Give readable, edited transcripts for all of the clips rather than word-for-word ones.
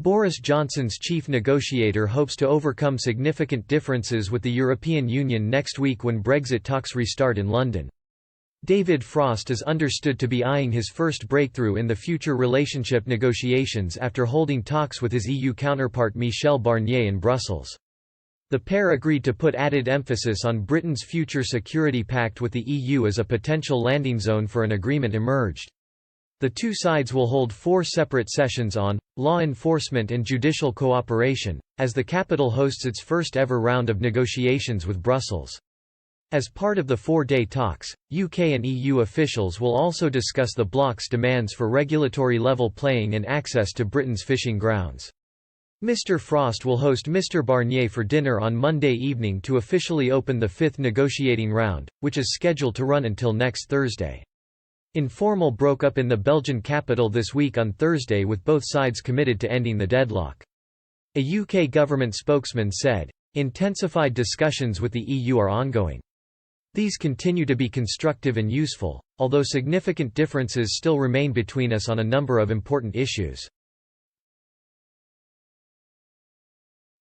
Boris Johnson's chief negotiator hopes to overcome significant differences with the European Union next week when Brexit talks restart in London. David Frost is understood to be eyeing his first breakthrough in the future relationship negotiations after holding talks with his EU counterpart Michel Barnier in Brussels. The pair agreed to put added emphasis on Britain's future security pact with the EU as a potential landing zone for an agreement emerged. The two sides will hold 4 separate sessions on law enforcement and judicial cooperation, as the capital hosts its first ever round of negotiations with Brussels. As part of the 4-day talks, UK and EU officials will also discuss the bloc's demands for regulatory level playing and access to Britain's fishing grounds. Mr. Frost will host Mr. Barnier for dinner on Monday evening to officially open the 5th negotiating round, which is scheduled to run until next Thursday. Informal broke up in the Belgian capital this week on Thursday, with both sides committed to ending the deadlock. A UK government spokesman said, "Intensified discussions with the EU are ongoing. These continue to be constructive and useful, although significant differences still remain between us on a number of important issues.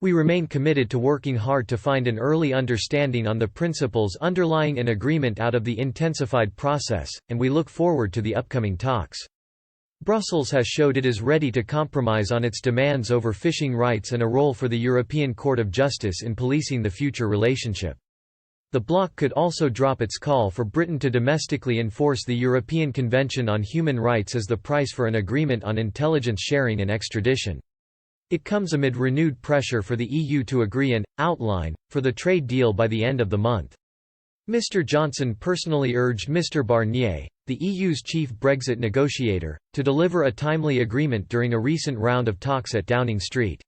We remain committed to working hard to find an early understanding on the principles underlying an agreement out of the intensified process, and we look forward to the upcoming talks. Brussels has showed it is ready to compromise on its demands over fishing rights and a role for the European Court of Justice in policing the future relationship. The bloc could also drop its call for Britain to domestically enforce the European Convention on Human Rights as the price for an agreement on intelligence sharing and extradition. It comes amid renewed pressure for the EU to agree an outline for the trade deal by the end of the month. Mr. Johnson personally urged Mr. Barnier, the EU's chief Brexit negotiator, to deliver a timely agreement during a recent round of talks at Downing Street.